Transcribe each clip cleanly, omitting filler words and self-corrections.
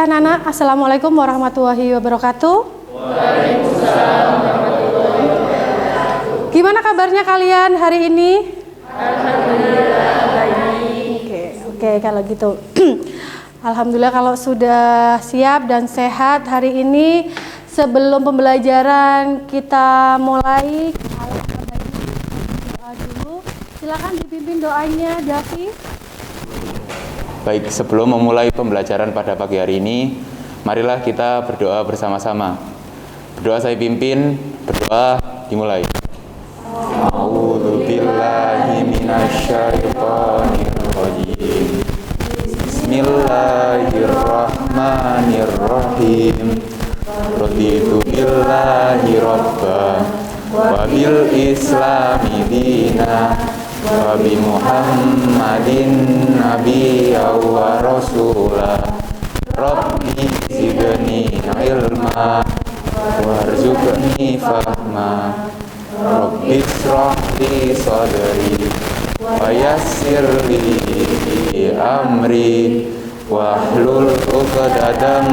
ya anak-anak. Assalamualaikum warahmatullahi wabarakatuh. Waalaikumsalam warahmatullahi wabarakatuh. Gimana kabarnya kalian hari ini? Alhamdulillah baik. Oke, kalau gitu. Alhamdulillah kalau sudah siap dan sehat hari ini. Sebelum pembelajaran kita mulai, doa dulu. Silakan dipimpin doanya, Davi. Baik, sebelum memulai pembelajaran pada pagi hari ini, marilah kita berdoa bersama-sama. Berdoa saya pimpin, berdoa dimulai. A'udzubillahi minasyaitonirrajim. Bismillahirrahmanirrahim. Raditu billahi rabba wa bil islami dina wa bi Muhammadin nabiyya wa rasula. Rabbi zidni ilma warzuqni fahma. Rabbi shrah li sadri wa yassir li amri wahlul 'uqdatam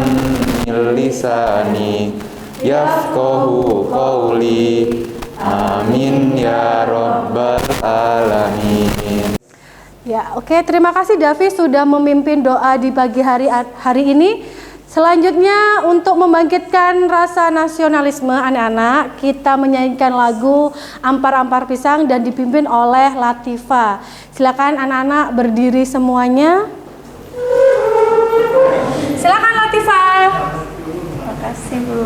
min lisani yafqahu qawli. Amin ya rabbal alamin. Ya, oke. Terima kasih Davi sudah memimpin doa di pagi hari ini. Selanjutnya untuk membangkitkan rasa nasionalisme anak-anak, kita menyanyikan lagu Ampar-Ampar Pisang dan dipimpin oleh Latifa. Silakan anak-anak berdiri semuanya. Silakan Latifa. Terima kasih Bu.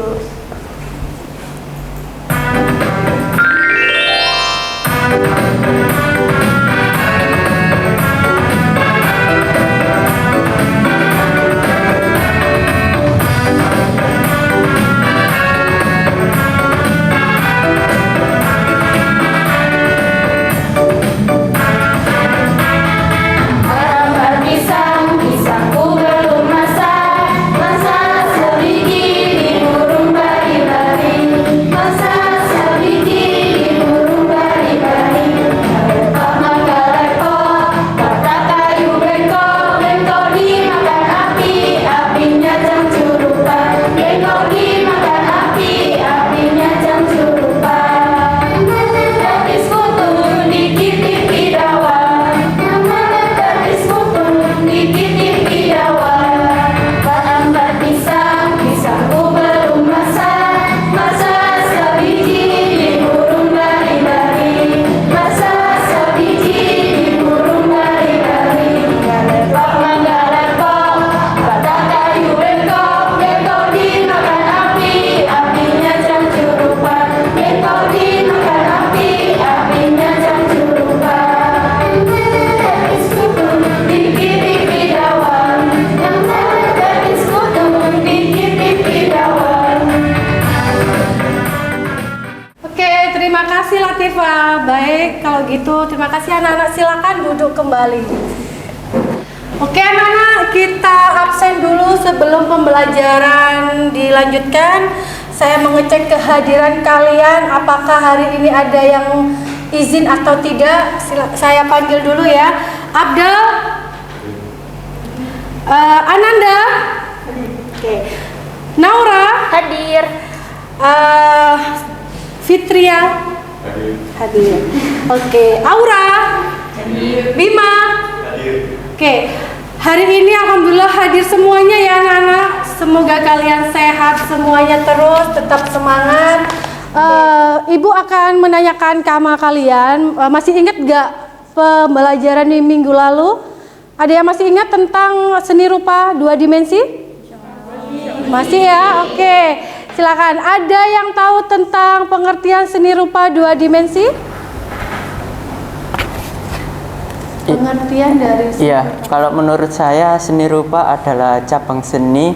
Baik, kalau gitu terima kasih anak-anak, silakan duduk kembali. Oke anak-anak, kita absen dulu sebelum pembelajaran dilanjutkan. Saya mengecek kehadiran kalian, apakah hari ini ada yang izin atau tidak. Saya panggil dulu ya. Abdel, Ananda, Naura Hadir. Fitria hadir. Oke, Aura hadir. Bima hadir. Oke, hari ini alhamdulillah hadir semuanya ya anak-anak. Semoga kalian sehat semuanya, terus tetap semangat. Ibu akan menanyakan sama kalian, masih ingat gak pembelajaran di minggu lalu? Ada yang masih ingat tentang seni rupa 2 dimensi? Masih ya? Oke. Silakan, ada yang tahu tentang pengertian seni rupa 2 dimensi? Pengertian dari seni rupa. Kalau menurut saya seni rupa adalah cabang seni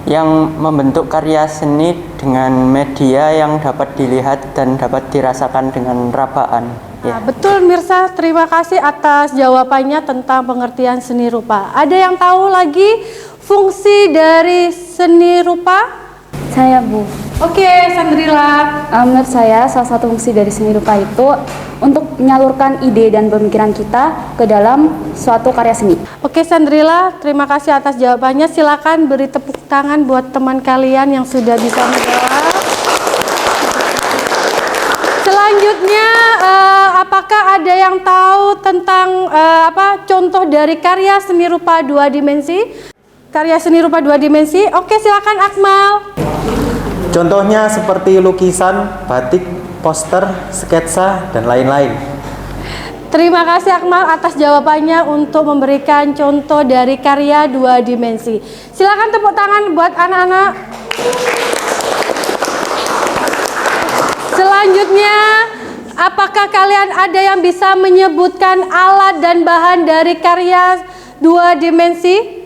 yang membentuk karya seni dengan media yang dapat dilihat dan dapat dirasakan dengan rabaan. Nah, betul Mirsa, terima kasih atas jawabannya tentang pengertian seni rupa. Ada yang tahu lagi fungsi dari seni rupa? Saya, Bu. Oke, Sandrila. Menurut saya, salah satu fungsi dari seni rupa itu untuk menyalurkan ide dan pemikiran kita ke dalam suatu karya seni. Oke, Sandrila, terima kasih atas jawabannya. Silakan beri tepuk tangan buat teman kalian yang sudah bisa menjawab. Selanjutnya, apakah ada yang tahu tentang contoh dari karya seni rupa 2 dimensi? Karya seni rupa 2 dimensi. Oke, silakan Akmal. Contohnya seperti lukisan, batik, poster, sketsa, dan lain-lain. Terima kasih Akmal atas jawabannya untuk memberikan contoh dari karya 2 dimensi. Silakan tepuk tangan buat anak-anak. Selanjutnya, apakah kalian ada yang bisa menyebutkan alat dan bahan dari karya 2 dimensi?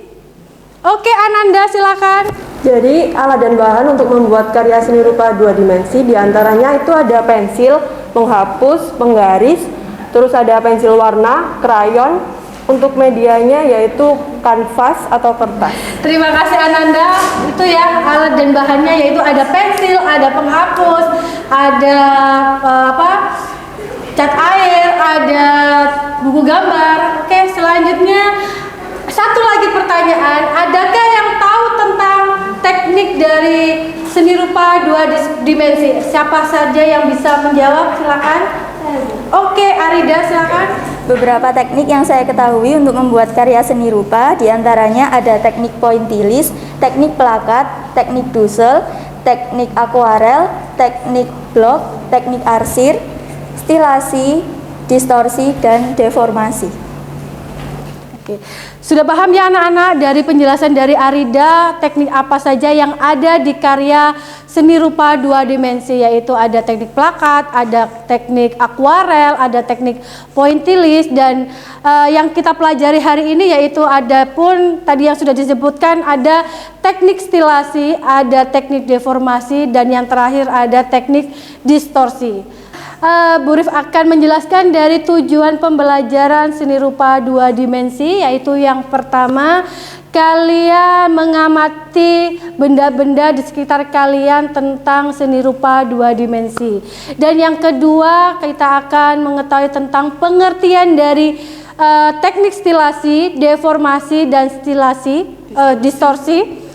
Oke, Ananda silakan. Jadi alat dan bahan untuk membuat karya seni rupa 2 dimensi diantaranya itu ada pensil, penghapus, penggaris, terus ada pensil warna, krayon, untuk medianya yaitu kanvas atau kertas. Terima kasih Ananda. Itu ya alat dan bahannya yaitu ada pensil, ada penghapus, ada cat air, ada buku gambar. Oke, selanjutnya satu lagi pertanyaan, adakah yang tahu tentang teknik dari seni rupa 2 dimensi? Siapa saja yang bisa menjawab? Silakan. Oke, Arida silakan. Beberapa teknik yang saya ketahui untuk membuat karya seni rupa, diantaranya ada teknik pointillis, teknik plakat, teknik dusel, teknik akuarel, teknik blok, teknik arsir, stilasi, distorsi, dan deformasi. Oke. Sudah paham ya anak-anak dari penjelasan dari Arida teknik apa saja yang ada di karya seni rupa 2 dimensi, yaitu ada teknik plakat, ada teknik akuarel, ada teknik pointillis, dan yang kita pelajari hari ini yaitu ada pun tadi yang sudah disebutkan ada teknik stilasi, ada teknik deformasi, dan yang terakhir ada teknik distorsi. Bu Rif akan menjelaskan dari tujuan pembelajaran seni rupa 2 dimensi, yaitu yang pertama, kalian mengamati benda-benda di sekitar kalian tentang seni rupa 2 dimensi. Dan yang kedua, kita akan mengetahui tentang pengertian dari teknik stilasi, deformasi, dan distorsi.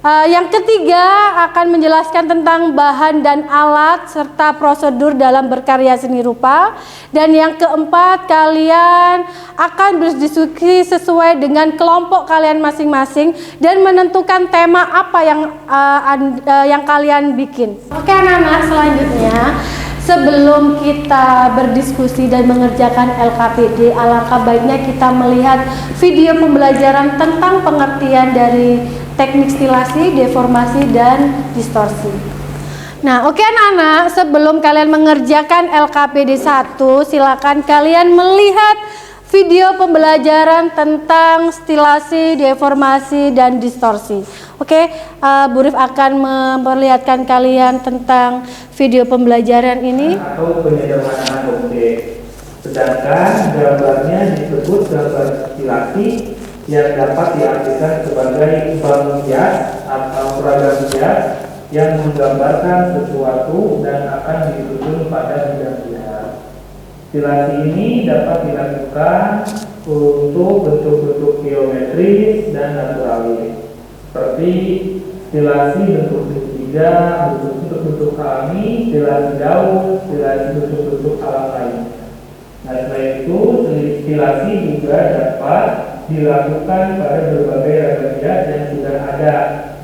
Yang ketiga akan menjelaskan tentang bahan dan alat serta prosedur dalam berkarya seni rupa. Dan yang keempat, kalian akan berdiskusi sesuai dengan kelompok kalian masing-masing dan menentukan tema apa yang kalian bikin. Oke anak-anak, selanjutnya sebelum kita berdiskusi dan mengerjakan LKPD, alangkah baiknya kita melihat video pembelajaran tentang pengertian dari teknik stilasi, deformasi, dan distorsi. Nah, oke anak-anak, sebelum kalian mengerjakan LKPD 1, silakan kalian melihat video pembelajaran tentang stilasi, deformasi, dan distorsi. Oke, Bu Rif akan memperlihatkan kalian tentang video pembelajaran ini. Atau penyederhanaan objek. Sedangkan gambarnya disebut gambar stilasi yang dapat diartikan sebagai bangun hias atau ragam hias yang menggambarkan sesuatu dan akan disusun pada bidang hias. Stilasi ini dapat dilakukan untuk bentuk-bentuk geometris dan naturalis, seperti stilasi bentuk segitiga, bentuk-bentuk alami, stilasi daun, stilasi bentuk-bentuk alam lain. Nah, selain itu, stilasi juga dapat dilakukan pada berbagai ragam hias yang sudah ada,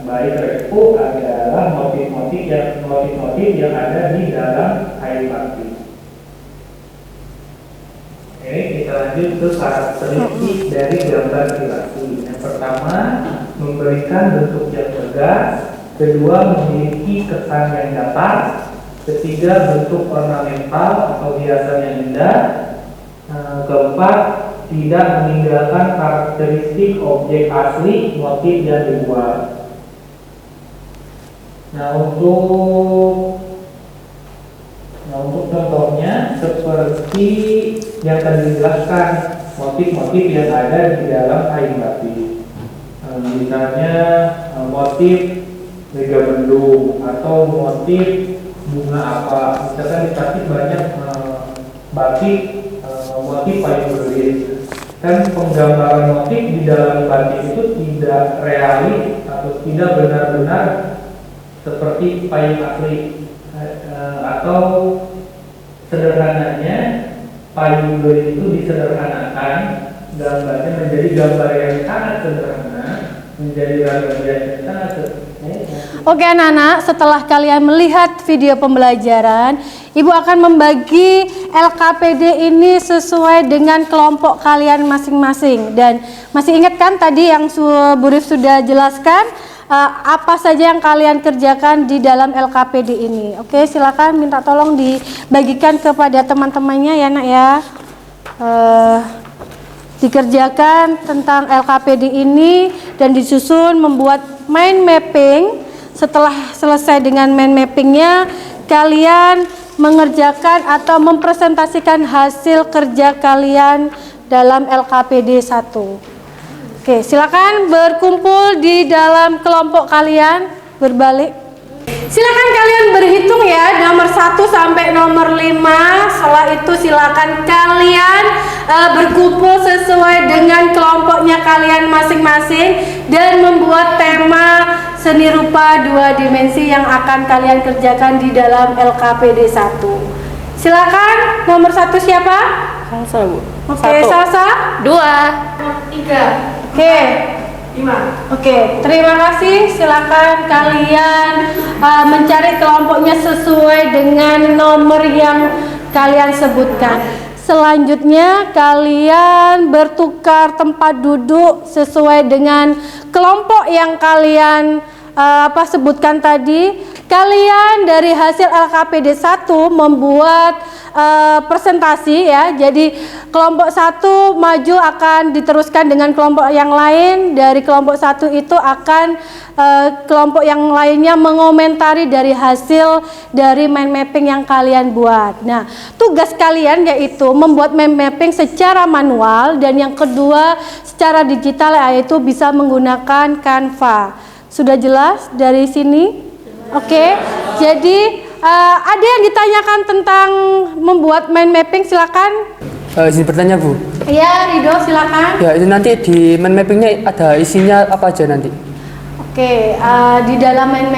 baik reku adalah motif-motif yang ada di dalam kain batik. Oke, kita lanjut ke karakteristik dari gambar stilasi. Yang pertama, memberikan bentuk yang tegas. Kedua, memiliki kesan yang datar. Ketiga, bentuk ornamental atau hiasan yang indah. Keempat, tidak meninggalkan karakteristik objek asli, motif yang dibuat. Nah, untuk contohnya seperti yang tadi dijelaskan, motif-motif yang ada di dalam kain batik. Misalnya motif megamendung atau motif bunga apa. Misalkan dikasih banyak batik motif payung gelis, kan penggambaran motif di dalam batik itu tidak realis atau tidak benar-benar seperti payung asli, atau sederhananya payung gelis itu disederhanakan, gambarnya menjadi gambar yang sangat sederhana, menjadi ragam hias yang sangat sederhana. Oke anak-anak, setelah kalian melihat video pembelajaran, Ibu akan membagi LKPD ini sesuai dengan kelompok kalian masing-masing. Dan masih ingat kan tadi yang Bu Rif sudah jelaskan apa saja yang kalian kerjakan di dalam LKPD ini. Oke, silakan minta tolong dibagikan kepada teman-temannya ya nak ya. Dikerjakan tentang LKPD ini dan disusun membuat mind mapping. Setelah selesai dengan mind mappingnya, kalian mengerjakan atau mempresentasikan hasil kerja kalian dalam LKPD 1. Oke, silakan berkumpul di dalam kelompok kalian, berbalik. Silakan kalian berhitung ya, nomor 1 sampai nomor 5. Setelah itu silakan kalian berkumpul sesuai dengan kelompoknya kalian masing-masing dan membuat tema seni rupa 2 dimensi yang akan kalian kerjakan di dalam LKPD 1. Silakan, nomor 1 siapa? Salsa, Bu. Oke, Salsa. 2. 3. Oke. 5. Oke, terima kasih. Silakan kalian mencari kelompoknya sesuai dengan nomor yang kalian sebutkan. Selanjutnya kalian bertukar tempat duduk sesuai dengan kelompok yang kalian sebutkan tadi. Kalian dari hasil LKPD 1 membuat presentasi ya. Jadi kelompok 1 maju akan diteruskan dengan kelompok yang lain. Dari kelompok 1 itu akan kelompok yang lainnya mengomentari dari hasil dari mind mapping yang kalian buat. Nah, tugas kalian yaitu membuat mind mapping secara manual, dan yang kedua secara digital, yaitu bisa menggunakan Canva. Sudah jelas dari sini? Oke, jadi ada yang ditanyakan tentang membuat mind mapping, silakan. Izin bertanya Bu. Iya, Ridho silakan. Ya, itu nanti di mind mappingnya ada isinya apa aja nanti? Oke, di dalam mind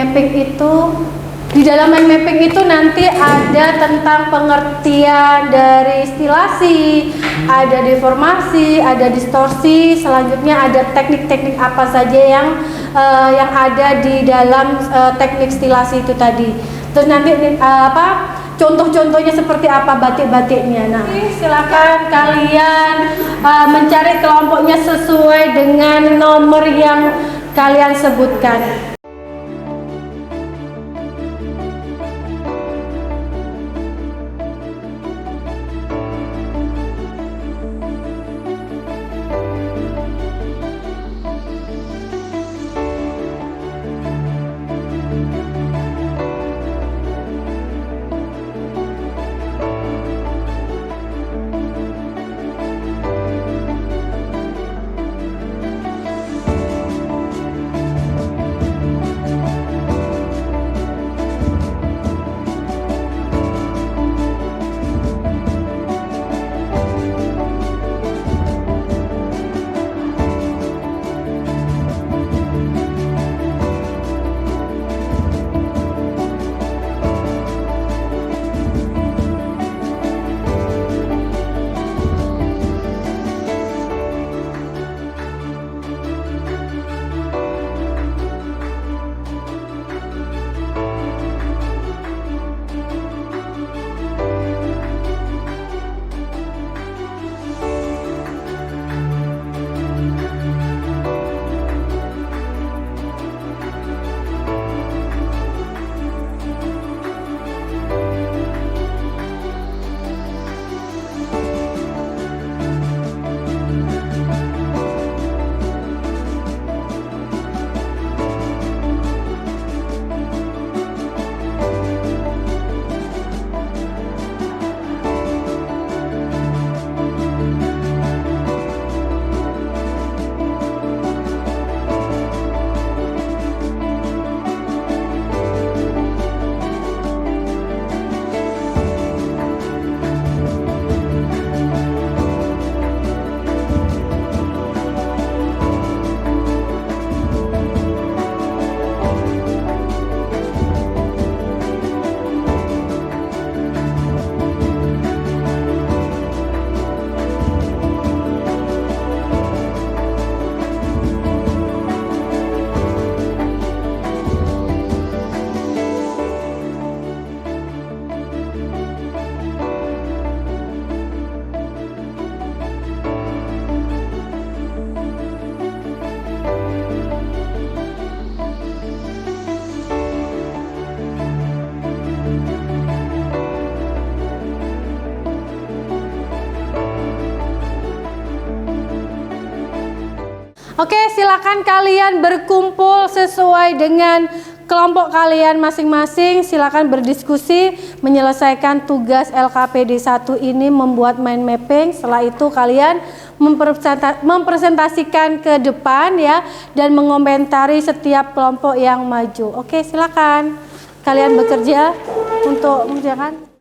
mapping itu nanti ada tentang pengertian dari stilasi, ada deformasi, ada distorsi, selanjutnya ada teknik-teknik apa saja yang ada di dalam teknik stilasi itu tadi. Terus nanti contoh-contohnya seperti apa batik-batiknya. Nah, silakan kalian mencari kelompoknya sesuai dengan nomor yang kalian sebutkan. Oke, silakan kalian berkumpul sesuai dengan kelompok kalian masing-masing. Silakan berdiskusi menyelesaikan tugas LKPD 1 ini, membuat mind mapping. Setelah itu kalian mempresentasikan ke depan ya, dan mengomentari setiap kelompok yang maju. Oke, silakan kalian bekerja untuk mengerjakan.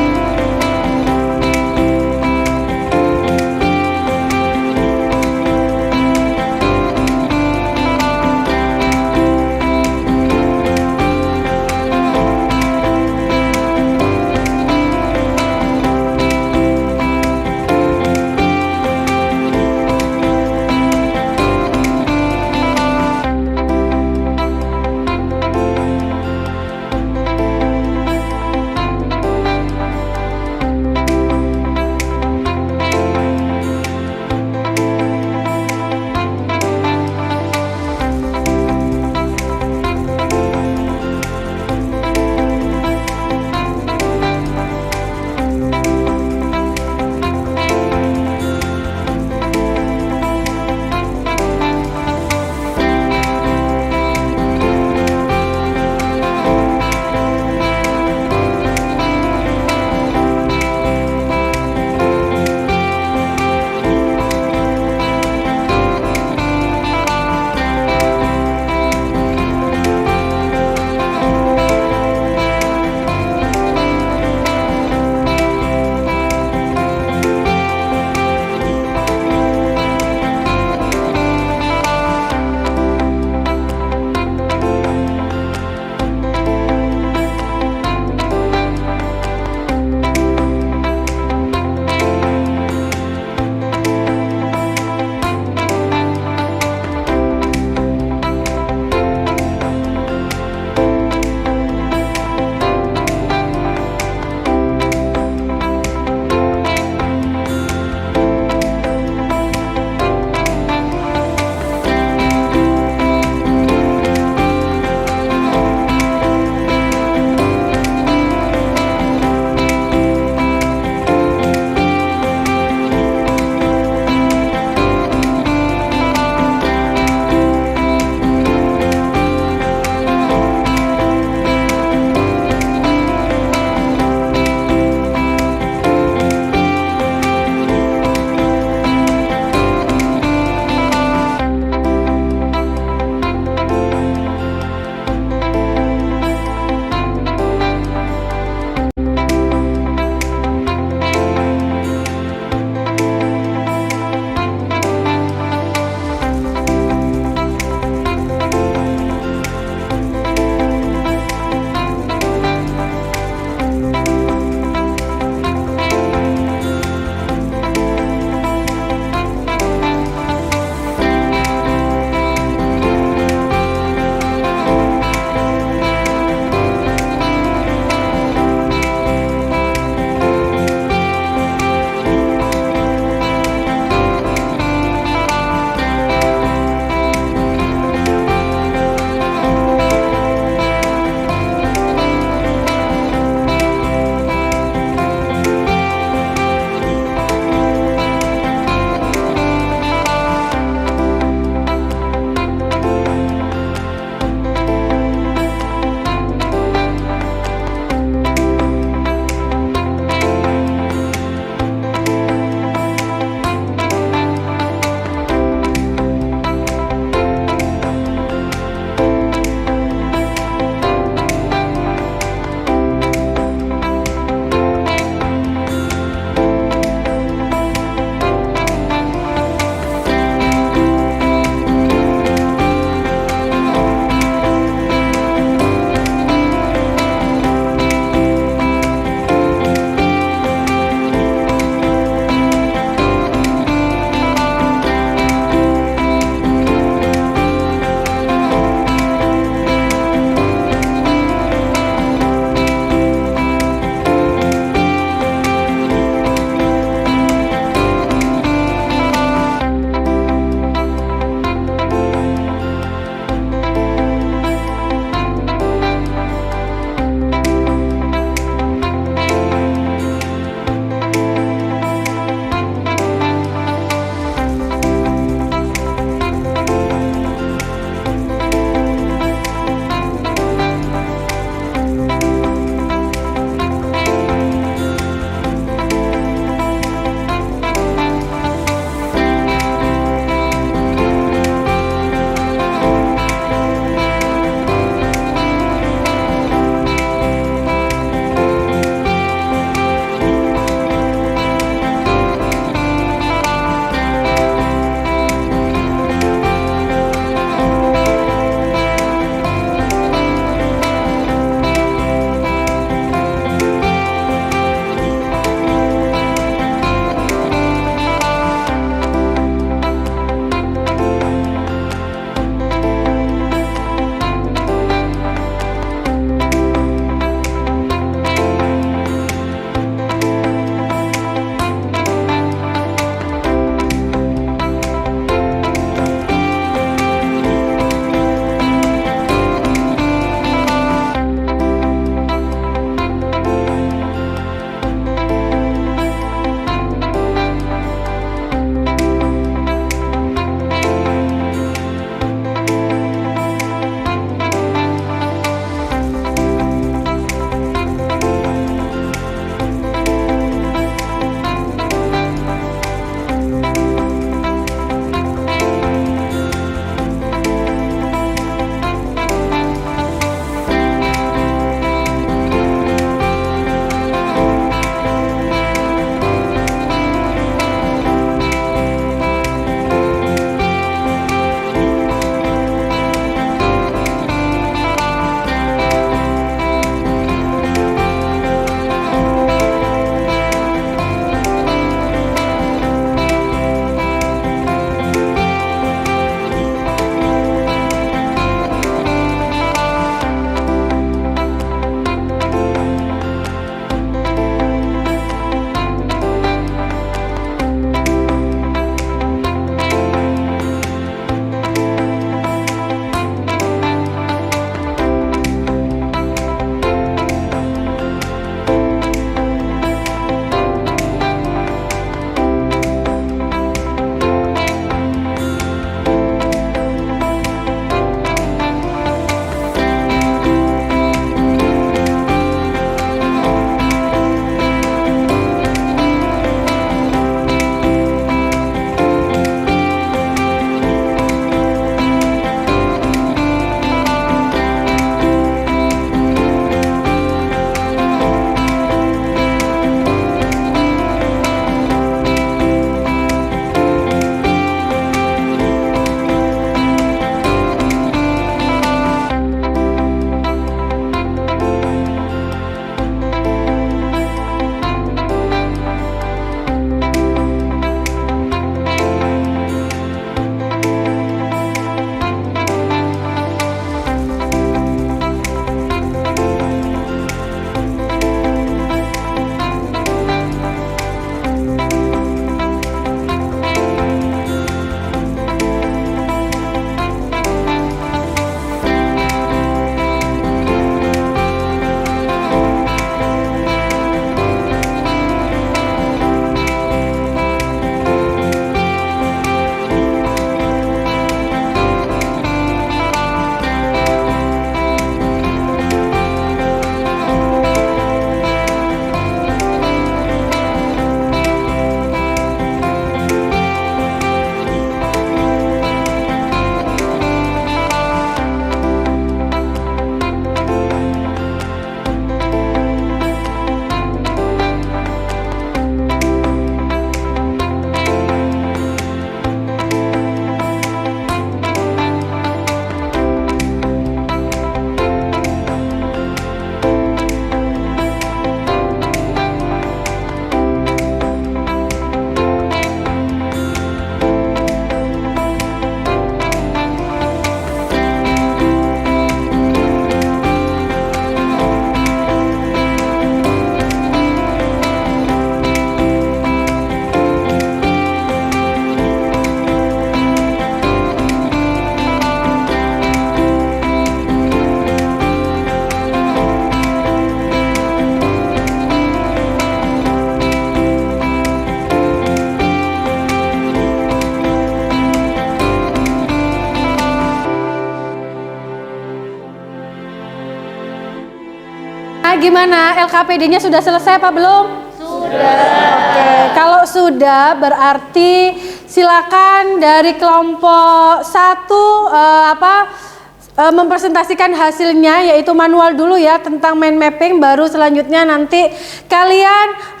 gimana? LKPD-nya sudah selesai apa belum? Sudah. Oke, kalau sudah berarti silakan dari kelompok 1 mempresentasikan hasilnya, yaitu manual dulu ya tentang mind mapping, baru selanjutnya nanti kalian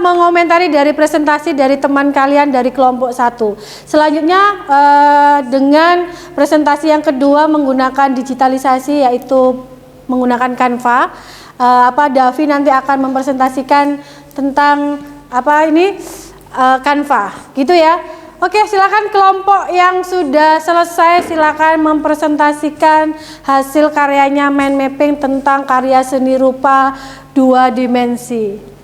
mengomentari dari presentasi dari teman kalian dari kelompok 1. Selanjutnya dengan presentasi yang kedua menggunakan digitalisasi, yaitu menggunakan Canva. Davi nanti akan mempresentasikan tentang Canva, gitu ya. Oke, silakan kelompok yang sudah selesai silakan mempresentasikan hasil karyanya mind mapping tentang karya seni rupa 2 dimensi.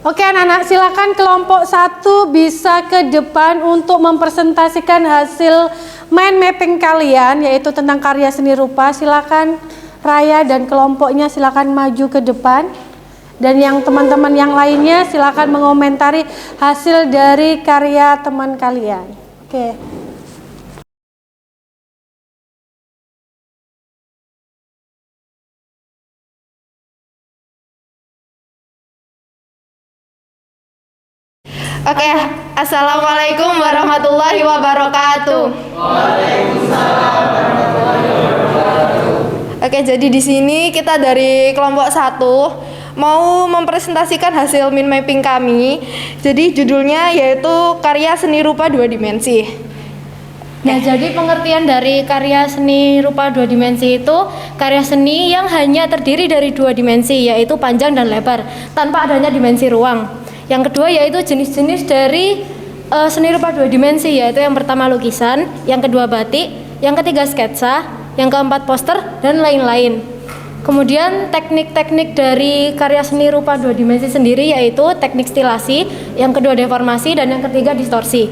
Oke anak-anak, silakan kelompok 1 bisa ke depan untuk mempresentasikan hasil mind mapping kalian, yaitu tentang karya seni rupa. Silakan Raya dan kelompoknya silakan maju ke depan. Dan yang teman-teman yang lainnya silakan mengomentari hasil dari karya teman kalian. Oke. Oke, assalamualaikum warahmatullahi wabarakatuh. Waalaikumsalam warahmatullahi wabarakatuh. Oke, jadi di sini kita dari kelompok 1 mau mempresentasikan hasil mind mapping kami. Jadi judulnya yaitu karya seni rupa 2 dimensi. Nah, jadi pengertian dari karya seni rupa 2 dimensi itu karya seni yang hanya terdiri dari 2 dimensi, yaitu panjang dan lebar, tanpa adanya dimensi ruang. Yang kedua yaitu jenis-jenis dari seni rupa 2 dimensi, yaitu yang pertama lukisan, yang kedua batik, yang ketiga sketsa, yang keempat poster, dan lain-lain. Kemudian teknik-teknik dari karya seni rupa 2 dimensi sendiri yaitu teknik stilasi, yang kedua deformasi, dan yang ketiga distorsi.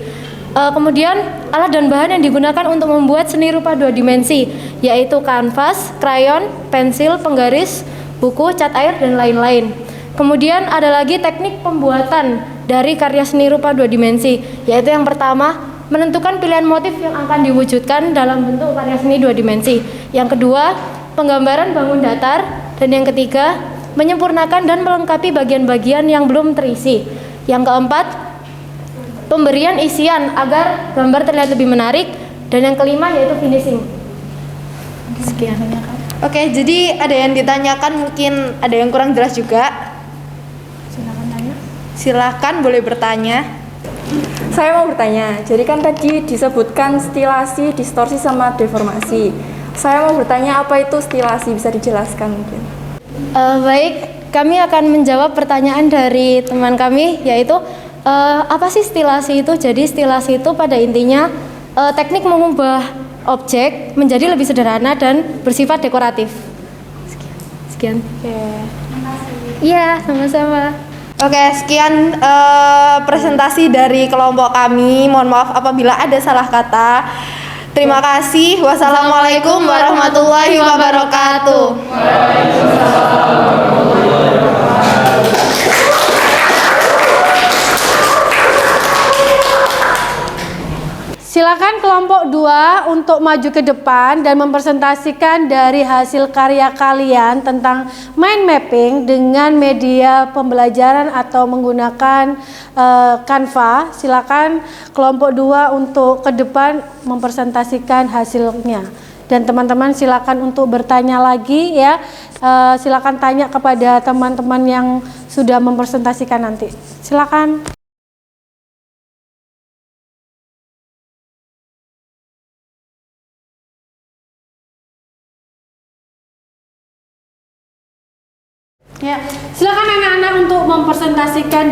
Kemudian alat dan bahan yang digunakan untuk membuat seni rupa 2 dimensi yaitu kanvas, krayon, pensil, penggaris, buku, cat air, dan lain-lain. Kemudian ada lagi teknik pembuatan dari karya seni rupa 2 dimensi, yaitu yang pertama, menentukan pilihan motif yang akan diwujudkan dalam bentuk karya seni 2 dimensi. Yang kedua, penggambaran bangun datar. Dan yang ketiga, menyempurnakan dan melengkapi bagian-bagian yang belum terisi. Yang keempat, pemberian isian agar gambar terlihat lebih menarik. Dan yang kelima yaitu finishing. Sekian. Oke, jadi ada yang ditanyakan, mungkin ada yang kurang jelas juga. Silakan boleh bertanya. Saya mau bertanya, jadi kan tadi disebutkan stilasi, distorsi, sama deformasi. Saya mau bertanya, apa itu stilasi? Bisa dijelaskan mungkin? Baik, kami akan menjawab pertanyaan dari teman kami, yaitu apa sih stilasi itu? Jadi stilasi itu pada intinya teknik mengubah objek menjadi lebih sederhana dan bersifat dekoratif. Sekian. Iya, sama-sama. Oke, sekian presentasi dari kelompok kami. Mohon maaf apabila ada salah kata. Terima kasih. Wassalamualaikum warahmatullahi wabarakatuh. Silakan kelompok 2 untuk maju ke depan dan mempresentasikan dari hasil karya kalian tentang mind mapping dengan media pembelajaran atau menggunakan Canva. Silakan kelompok 2 untuk ke depan mempresentasikan hasilnya. Dan teman-teman silakan untuk bertanya lagi ya. Silakan tanya kepada teman-teman yang sudah mempresentasikan nanti. Silakan. Ya, silakan anak-anak untuk mempresentasikan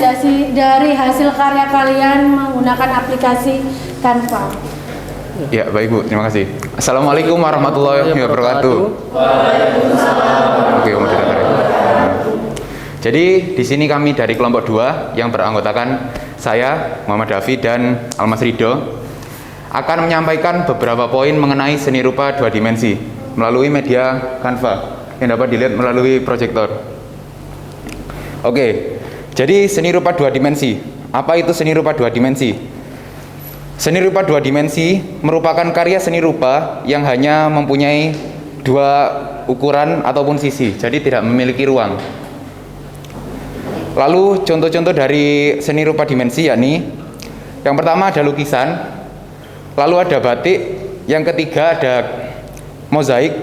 dari hasil karya kalian menggunakan aplikasi Canva. Ya, baik Bu, terima kasih. Assalamualaikum warahmatullahi wabarakatuh. Oke, moderator. Jadi di sini kami dari kelompok 2 yang beranggotakan saya, Muhammad Davi dan Almas Rido akan menyampaikan beberapa poin mengenai seni rupa 2 dimensi melalui media Canva yang dapat dilihat melalui proyektor. Oke, jadi seni rupa 2 dimensi. Apa itu seni rupa 2 dimensi? Seni rupa 2 dimensi merupakan karya seni rupa yang hanya mempunyai 2 ukuran ataupun sisi, jadi tidak memiliki ruang. Lalu contoh-contoh dari seni rupa dimensi yakni yang pertama ada lukisan, lalu ada batik, yang ketiga ada mozaik,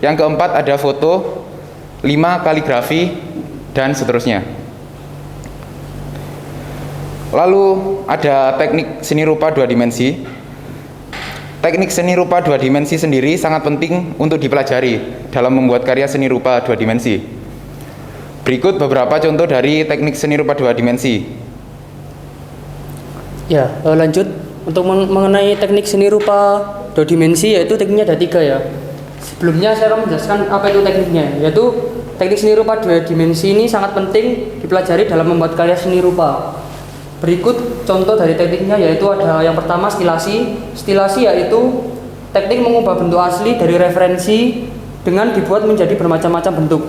yang keempat ada foto, 5 kaligrafi, dan seterusnya. Lalu ada teknik seni rupa 2 dimensi. Teknik seni rupa 2 dimensi sendiri sangat penting untuk dipelajari dalam membuat karya seni rupa 2 dimensi. Berikut beberapa contoh dari teknik seni rupa 2 dimensi. Ya, lanjut untuk mengenai teknik seni rupa 2 dimensi, yaitu tekniknya ada 3 ya. Sebelumnya saya akan menjelaskan apa itu tekniknya, yaitu teknik seni rupa 2 dimensi ini sangat penting dipelajari dalam membuat karya seni rupa. Berikut contoh dari tekniknya, yaitu ada yang pertama stilasi. Stilasi yaitu teknik mengubah bentuk asli dari referensi dengan dibuat menjadi bermacam-macam bentuk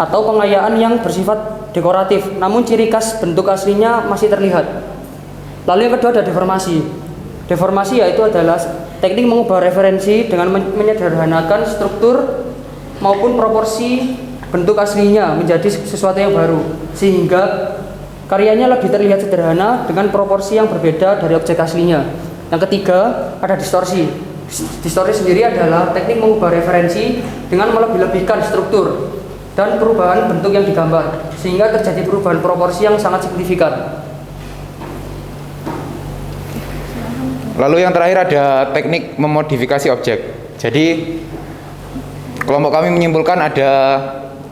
atau pengayaan yang bersifat dekoratif, namun ciri khas bentuk aslinya masih terlihat. Lalu yang kedua ada deformasi. Deformasi yaitu adalah teknik mengubah referensi dengan menyederhanakan struktur maupun proporsi bentuk aslinya menjadi sesuatu yang baru, sehingga karyanya lebih terlihat sederhana dengan proporsi yang berbeda dari objek aslinya. Yang ketiga ada distorsi. Distorsi sendiri adalah teknik mengubah referensi dengan melebih-lebihkan struktur dan perubahan bentuk yang digambar, sehingga terjadi perubahan proporsi yang sangat signifikan. Lalu yang terakhir ada teknik memodifikasi objek. Jadi kelompok kami menyimpulkan ada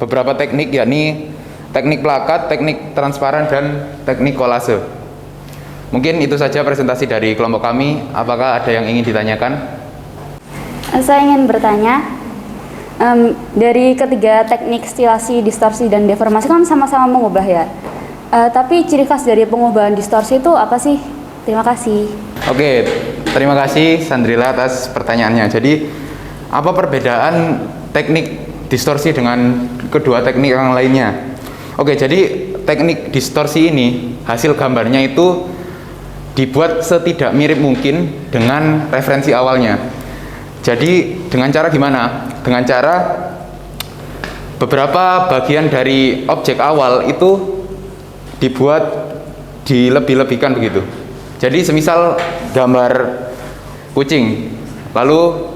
beberapa teknik, yakni teknik plakat, teknik transparan, dan teknik kolase. Mungkin itu saja presentasi dari kelompok kami. Apakah ada yang ingin ditanyakan? Saya ingin bertanya, dari ketiga teknik stilasi, distorsi, dan deformasi kan sama-sama mengubah ya. Tapi ciri khas dari pengubahan distorsi itu apa sih? Terima kasih. Oke, terima kasih Sandrila atas pertanyaannya. Jadi, apa perbedaan teknik distorsi dengan kedua teknik yang lainnya? Oke, jadi teknik distorsi ini hasil gambarnya itu dibuat setidak mirip mungkin dengan referensi awalnya. Jadi dengan cara gimana? Dengan cara beberapa bagian dari objek awal itu dibuat dilebih-lebihkan begitu. Jadi semisal gambar kucing, lalu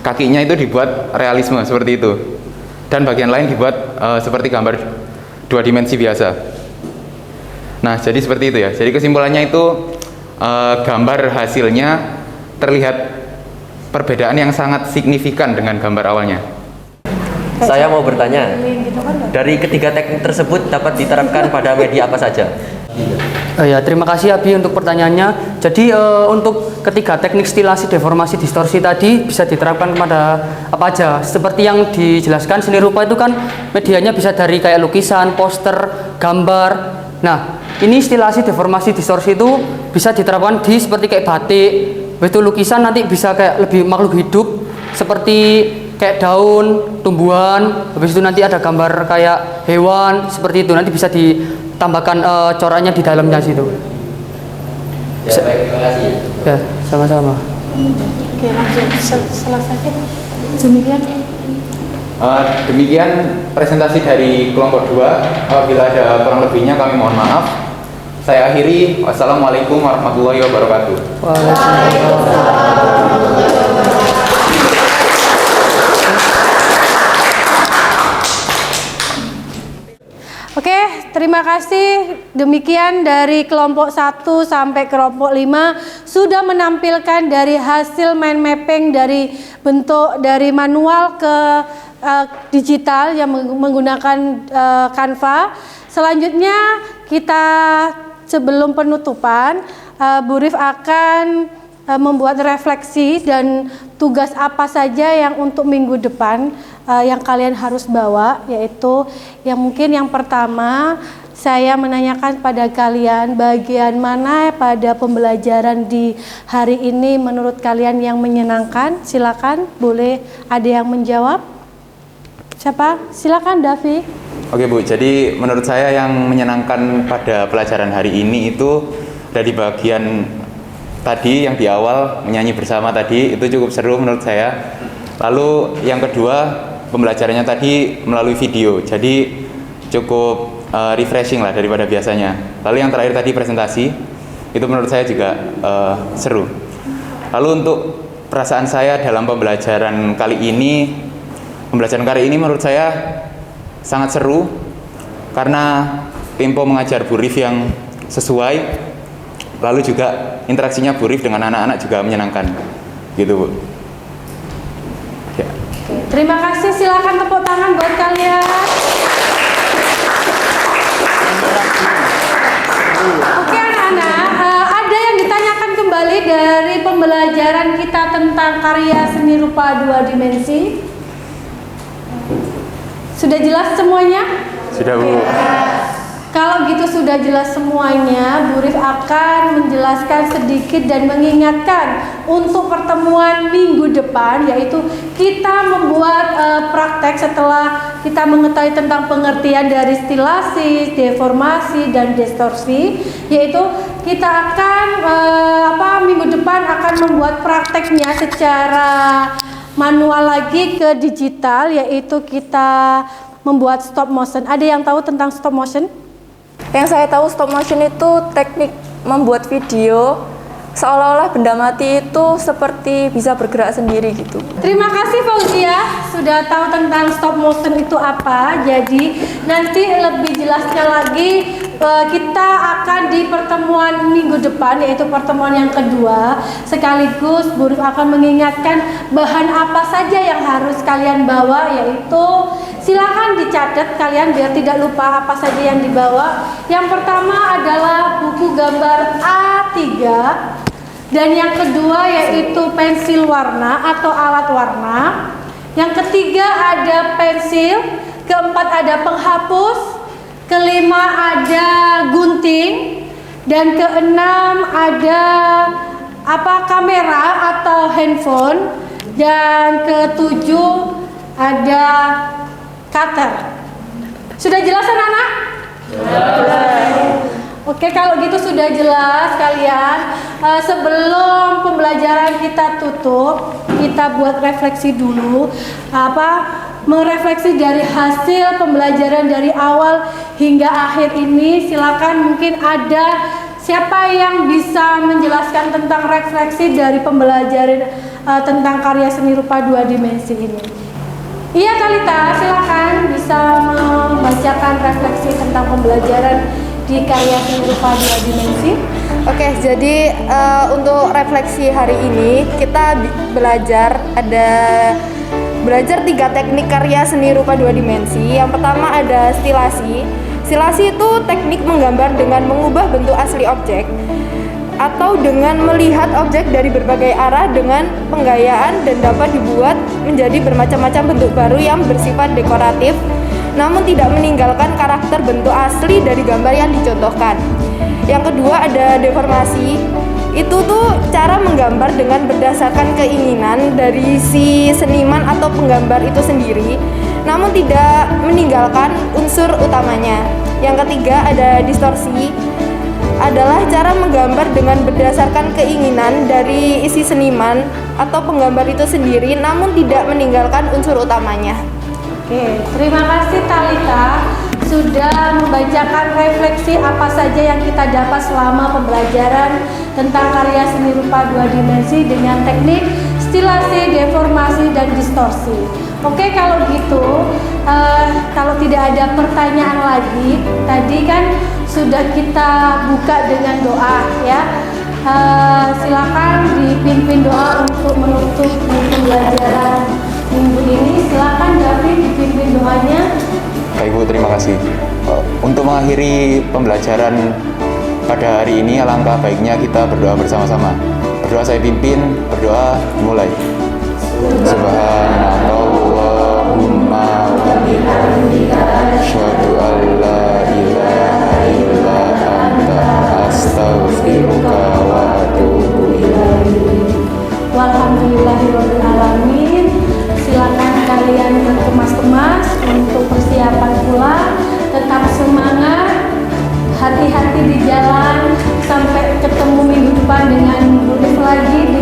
kakinya itu dibuat realisme seperti itu, dan bagian lain dibuat seperti gambar 2 dimensi biasa. Nah, jadi seperti itu ya. Jadi kesimpulannya itu gambar hasilnya terlihat perbedaan yang sangat signifikan dengan gambar awalnya. Saya mau bertanya, dari ketiga teknik tersebut dapat diterapkan pada media apa saja? Ya, terima kasih Abi untuk pertanyaannya. Jadi untuk ketiga teknik stilasi, deformasi, distorsi tadi bisa diterapkan kepada apa aja. Seperti yang dijelaskan, seni rupa itu kan medianya bisa dari kayak lukisan, poster, gambar. Nah, ini stilasi, deformasi, distorsi itu bisa diterapkan di seperti kayak batik. Itu lukisan nanti bisa kayak lebih makhluk hidup seperti kayak daun, tumbuhan. Habis itu nanti ada gambar kayak hewan seperti itu. Nanti bisa ditambahkan coraknya di dalamnya situ. Ya, baik, terima kasih. Ya, sama-sama. Oke, langsung selesai. Demikian presentasi dari kelompok 2. Apabila ada kurang lebihnya kami mohon maaf. Saya akhiri. Wassalamualaikum warahmatullahi wabarakatuh. Oke, terima kasih. Demikian dari kelompok 1 sampai kelompok 5 sudah menampilkan dari hasil mind mapping dari bentuk dari manual ke digital yang menggunakan Canva. Selanjutnya kita sebelum penutupan, Bu Rif akan membuat refleksi dan tugas apa saja yang untuk minggu depan yang kalian harus bawa, yaitu yang mungkin yang pertama saya menanyakan pada kalian bagian mana pada pembelajaran di hari ini menurut kalian yang menyenangkan. Silakan, boleh ada yang menjawab. Siapa? Silakan Davi. Oke Bu, jadi menurut saya yang menyenangkan pada pelajaran hari ini itu dari bagian tadi yang di awal menyanyi bersama tadi, itu cukup seru menurut saya. Lalu yang kedua, pembelajarannya tadi melalui video, jadi cukup refreshing lah daripada biasanya. Lalu yang terakhir tadi presentasi, itu menurut saya juga seru. Lalu untuk perasaan saya dalam pembelajaran kali ini menurut saya sangat seru karena tempo mengajar Bu Rif yang sesuai, lalu juga interaksinya Bu Rif dengan anak-anak juga menyenangkan, gitu Bu. Ya. Terima kasih, silakan tepuk tangan buat kalian. Oke anak-anak, ada yang ditanyakan kembali dari pembelajaran kita tentang karya seni rupa 2 dimensi? Sudah jelas semuanya? Sudah Bu. Kalau gitu sudah jelas semuanya, Bu Rif akan menjelaskan sedikit dan mengingatkan untuk pertemuan minggu depan, yaitu kita membuat praktek setelah kita mengetahui tentang pengertian dari stilasi, deformasi, dan distorsi, yaitu kita akan minggu depan akan membuat prakteknya secara manual lagi ke digital, yaitu kita membuat stop motion. Ada yang tahu tentang stop motion? Yang saya tahu stop motion itu teknik membuat video seolah-olah benda mati itu seperti bisa bergerak sendiri gitu. Terima kasih Fauzia sudah tahu tentang stop motion itu apa. Jadi nanti lebih jelasnya lagi kita akan di pertemuan minggu depan, yaitu pertemuan yang kedua. Sekaligus Bu Rif akan mengingatkan bahan apa saja yang harus kalian bawa, yaitu silakan dicatat kalian biar tidak lupa apa saja yang dibawa. Yang pertama adalah buku gambar A3, dan yang kedua yaitu pensil warna atau alat warna. Yang ketiga ada pensil, keempat ada penghapus, kelima ada gunting, dan keenam ada kamera atau handphone, dan ketujuh ada cutter. Sudah jelas anak-anak? Oke, kalau gitu sudah jelas kalian. Sebelum pembelajaran kita tutup, kita buat refleksi dulu. Merefleksi dari hasil pembelajaran dari awal hingga akhir ini. Silakan, mungkin ada siapa yang bisa menjelaskan tentang refleksi dari pembelajaran tentang karya seni rupa 2 dimensi ini. Iya Kalita, silakan bisa membacakan refleksi tentang pembelajaran di karya seni rupa 2 dimensi. Oke, jadi untuk refleksi hari ini kita belajar 3 teknik karya seni rupa 2 dimensi. Yang pertama ada stilasi. Stilasi itu teknik menggambar dengan mengubah bentuk asli objek atau dengan melihat objek dari berbagai arah dengan penggayaan dan dapat dibuat menjadi bermacam-macam bentuk baru yang bersifat dekoratif namun tidak meninggalkan karakter bentuk asli dari gambar yang dicontohkan. Yang kedua ada deformasi. Itu tuh cara menggambar dengan berdasarkan keinginan dari si seniman atau penggambar itu sendiri namun tidak meninggalkan unsur utamanya. Yang ketiga ada distorsi. Adalah cara menggambar dengan berdasarkan keinginan dari isi seniman atau penggambar itu sendiri namun tidak meninggalkan unsur utamanya. Oke, terima kasih Talita sudah membacakan refleksi apa saja yang kita dapat selama pembelajaran tentang karya seni rupa 2 dimensi dengan teknik stilasi, deformasi, dan distorsi. Oke, kalau gitu, kalau tidak ada pertanyaan lagi, tadi kan sudah kita buka dengan doa ya. Silakan dipimpin doa untuk menutup pembelajaran minggu ini. Silakan David dipimpin doanya. Baik Bu, terima kasih. Untuk mengakhiri pembelajaran pada hari ini, alangkah baiknya kita berdoa bersama-sama. Berdoa saya pimpin, berdoa dimulai. Subhanallahumma wa bihamdika asyhadu an la ilaha illa anta astaghfiruka wa atubu ilaik. Walhamdulillahirabbil alamin. Silakan kalian berkemas-kemas untuk persiapan pulang. Tetap semangat, hati-hati di jalan, sampai ketemu minggu depan dengan Bu Rif lagi